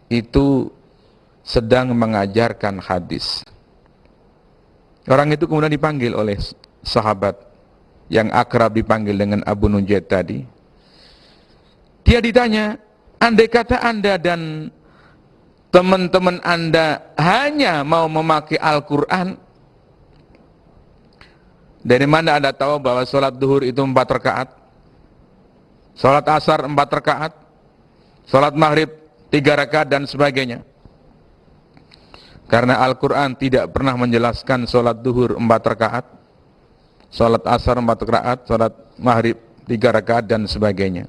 itu sedang mengajarkan hadis. Orang itu kemudian dipanggil oleh sahabat yang akrab dipanggil dengan Abu Nujaid tadi. Dia ditanya, andai kata Anda dan teman-teman Anda hanya mau memakai Al-Quran, dari mana Anda tahu bahwa sholat duhur itu 4 rakaat, sholat asar 4 rakaat, sholat maghrib 3 rakaat dan sebagainya? Karena Al-Quran tidak pernah menjelaskan sholat duhur 4 rakaat, sholat asar 4 rakaat, sholat maghrib 3 rakaat dan sebagainya.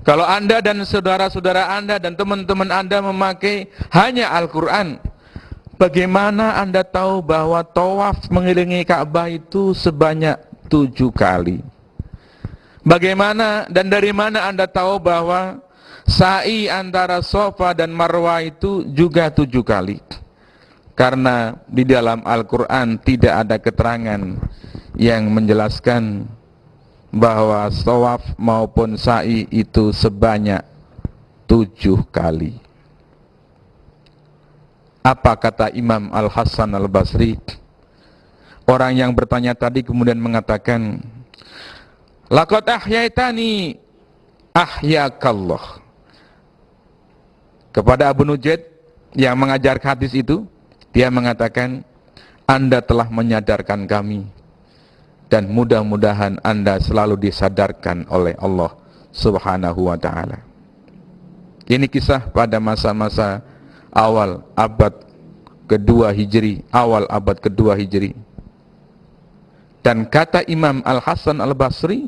Kalau Anda dan saudara-saudara Anda dan teman-teman Anda memakai hanya Al-Quran, bagaimana Anda tahu bahwa tawaf mengelilingi Ka'bah itu sebanyak 7 kali? Bagaimana dan dari mana Anda tahu bahwa sa'i antara Safa dan Marwah itu juga 7 kali? Karena di dalam Al-Quran tidak ada keterangan yang menjelaskan bahwa tawaf maupun sa'i itu sebanyak 7 kali. Apa kata Imam Al-Hasan Al-Basri? Orang yang bertanya tadi kemudian mengatakan, laqad ahyaitani ahyakallah. Kepada Abu Nujaid yang mengajar hadis itu, dia mengatakan, Anda telah menyadarkan kami, dan mudah-mudahan Anda selalu disadarkan oleh Allah Subhanahu wa ta'ala. Ini kisah pada masa-masa awal abad kedua Hijri, awal abad kedua Hijri. Dan kata Imam Al-Hasan Al-Basri,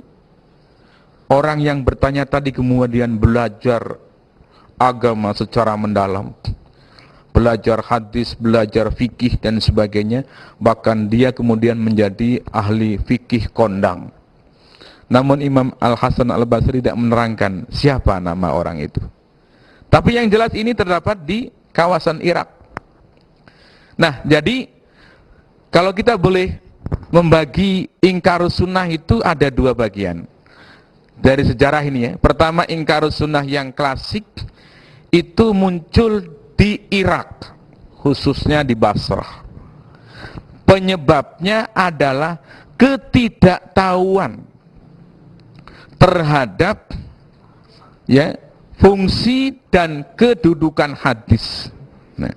orang yang bertanya tadi kemudian belajar agama secara mendalam, belajar hadis, belajar fikih dan sebagainya, bahkan dia kemudian menjadi ahli fikih kondang. Namun Imam Al-Hasan Al-Basri tidak menerangkan siapa nama orang itu. Tapi yang jelas ini terdapat di kawasan Irak. Nah, jadi kalau kita boleh membagi ingkarus sunnah itu ada 2 bagian dari sejarah ini ya. Pertama, ingkarus sunnah yang klasik itu muncul di Irak, khususnya di Basrah. Penyebabnya adalah ketidaktahuan terhadap ya fungsi dan kedudukan hadis. Nah,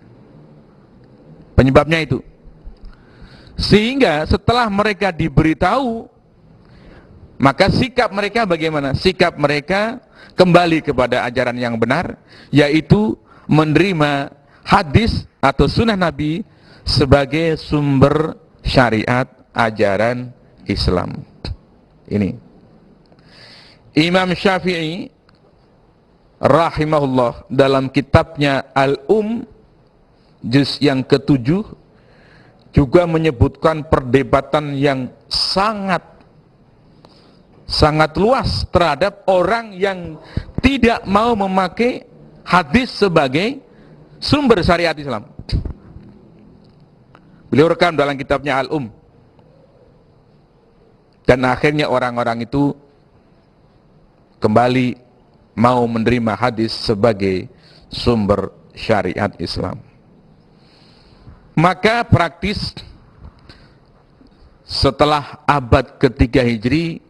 penyebabnya itu. Sehingga setelah mereka diberitahu, maka sikap mereka bagaimana? Sikap mereka kembali kepada ajaran yang benar, yaitu menerima hadis atau sunnah Nabi sebagai sumber syariat ajaran Islam. Ini Imam Syafi'i rahimahullah dalam kitabnya Al-Um juz yang ke-7 juga menyebutkan perdebatan yang sangat luas terhadap orang yang tidak mau memakai hadis sebagai sumber syariat Islam. Beliau rekam dalam kitabnya Al-Um. Dan akhirnya orang-orang itu kembali mau menerima hadis sebagai sumber syariat Islam. Maka praktis setelah abad ketiga Hijri,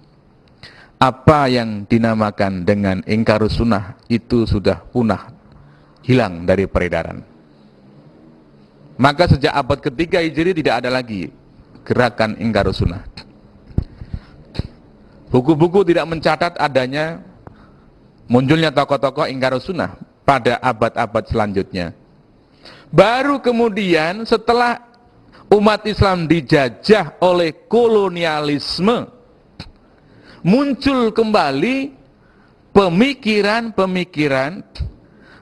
apa yang dinamakan dengan ingkarus sunnah itu sudah punah, hilang dari peredaran. Maka sejak abad ketiga Hijri tidak ada lagi gerakan ingkarus sunnah. Buku-buku tidak mencatat adanya munculnya tokoh-tokoh ingkarus sunnah pada abad-abad selanjutnya. Baru kemudian setelah umat Islam dijajah oleh kolonialisme, muncul kembali pemikiran-pemikiran,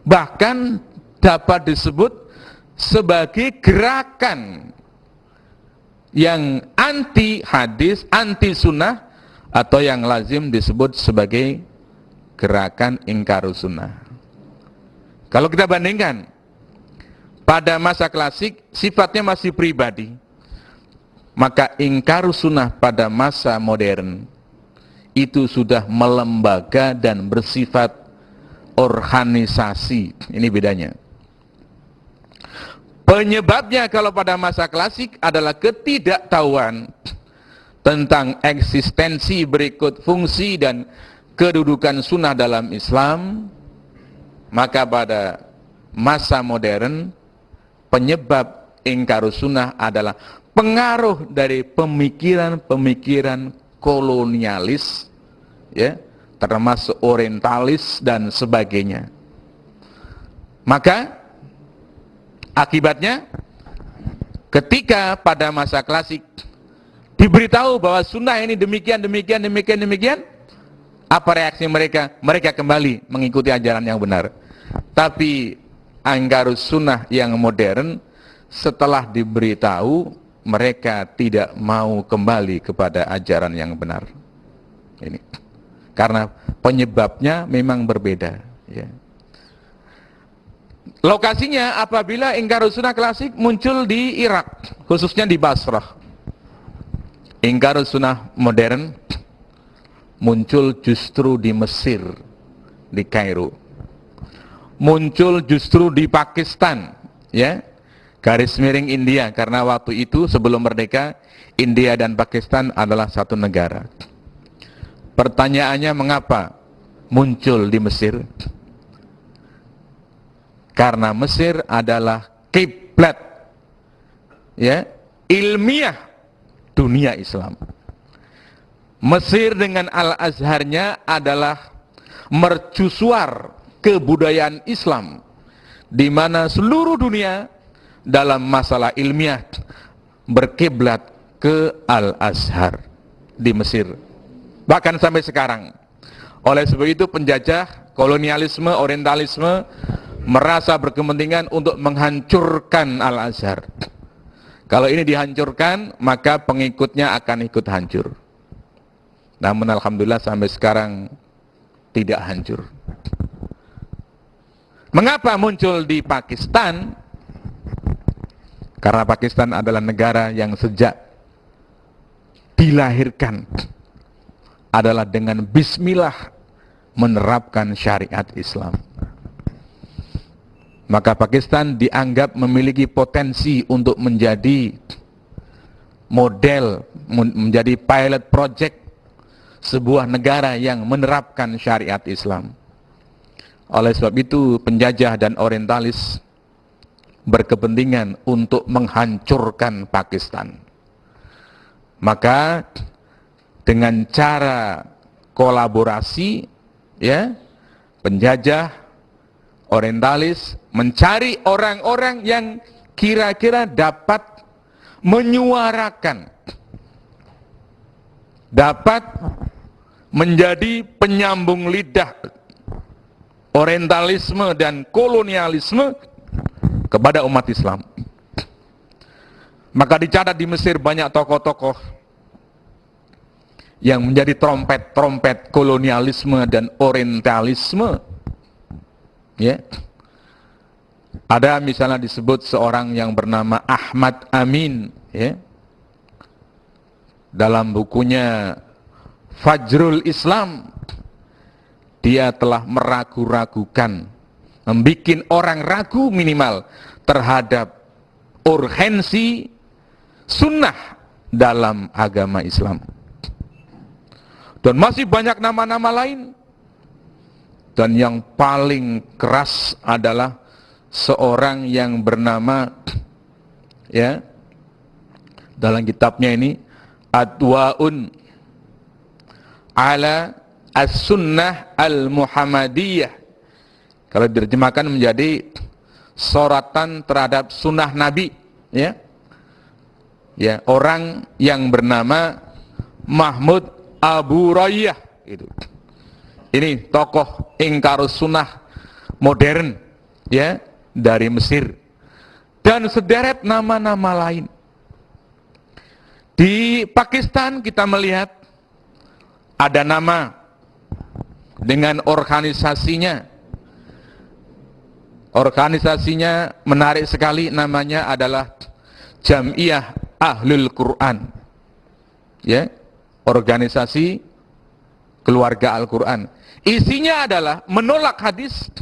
bahkan dapat disebut sebagai gerakan yang anti hadis, anti sunnah, atau yang lazim disebut sebagai gerakan ingkarus sunnah. Kalau kita bandingkan, pada masa klasik sifatnya masih pribadi, maka ingkarus sunnah pada masa modern itu sudah melembaga dan bersifat organisasi. Ini bedanya. Penyebabnya kalau pada masa klasik adalah ketidaktahuan tentang eksistensi berikut fungsi dan kedudukan sunnah dalam Islam. Maka pada masa modern, penyebab ingkarus sunnah adalah pengaruh dari pemikiran-pemikiran kolonialis, ya, termasuk orientalis dan sebagainya. Maka akibatnya, ketika pada masa klasik diberitahu bahwa sunnah ini demikian, apa reaksi mereka? Mereka kembali mengikuti ajaran yang benar. Tapi anggarus sunnah yang modern, setelah diberitahu, mereka tidak mau kembali kepada ajaran yang benar. Ini karena penyebabnya memang berbeda, ya. Lokasinya apabila ingkarus sunnah klasik muncul di Irak, khususnya di Basrah. Ingkarus sunnah modern muncul justru di Mesir, di Kairo. Muncul justru di Pakistan, ya. Garis miring India, karena waktu itu sebelum merdeka, India dan Pakistan adalah satu negara. Pertanyaannya, mengapa muncul di Mesir? Karena Mesir adalah kiblat, ya, ilmiah dunia Islam. Mesir dengan Al-Azharnya adalah mercusuar kebudayaan Islam, di mana seluruh dunia dalam masalah ilmiah berkiblat ke Al-Azhar di Mesir. Bahkan sampai sekarang. Oleh sebab itu penjajah, kolonialisme, orientalisme merasa berkepentingan untuk menghancurkan Al-Azhar. Kalau ini dihancurkan, maka pengikutnya akan ikut hancur. Namun alhamdulillah sampai sekarang tidak hancur. Mengapa muncul di Pakistan? Karena Pakistan adalah negara yang sejak dilahirkan adalah dengan bismillah menerapkan syariat Islam. Maka Pakistan dianggap memiliki potensi untuk menjadi model, menjadi pilot project sebuah negara yang menerapkan syariat Islam. Oleh sebab itu penjajah dan orientalis berkepentingan untuk menghancurkan Pakistan. Maka dengan cara kolaborasi, ya, penjajah orientalis mencari orang-orang yang kira-kira dapat menyuarakan, dapat menjadi penyambung lidah orientalisme dan kolonialisme kepada umat Islam. Maka dicatat di Mesir banyak tokoh-tokoh yang menjadi trompet-trompet kolonialisme dan orientalisme, ya. Ada misalnya disebut seorang yang bernama Ahmad Amin, ya. Dalam bukunya Fajrul Islam, dia telah meragu-ragukan, membuat orang ragu minimal terhadap urgensi sunnah dalam agama Islam. Dan masih banyak nama-nama lain. Dan yang paling keras adalah seorang yang bernama, ya, dalam kitabnya ini Adwaun ala as-sunnah al-muhammadiyah. Kalau diterjemahkan menjadi soratan terhadap sunnah Nabi, ya. Ya, orang yang bernama Mahmud Abu Rayyah itu. Ini tokoh ingkarus sunnah modern, ya, dari Mesir. Dan sederet nama-nama lain. Di Pakistan kita melihat ada nama dengan organisasinya. Organisasinya menarik sekali, namanya adalah Jam'iyah Ahlul Quran. Ya, organisasi keluarga Al-Quran. Isinya adalah menolak hadis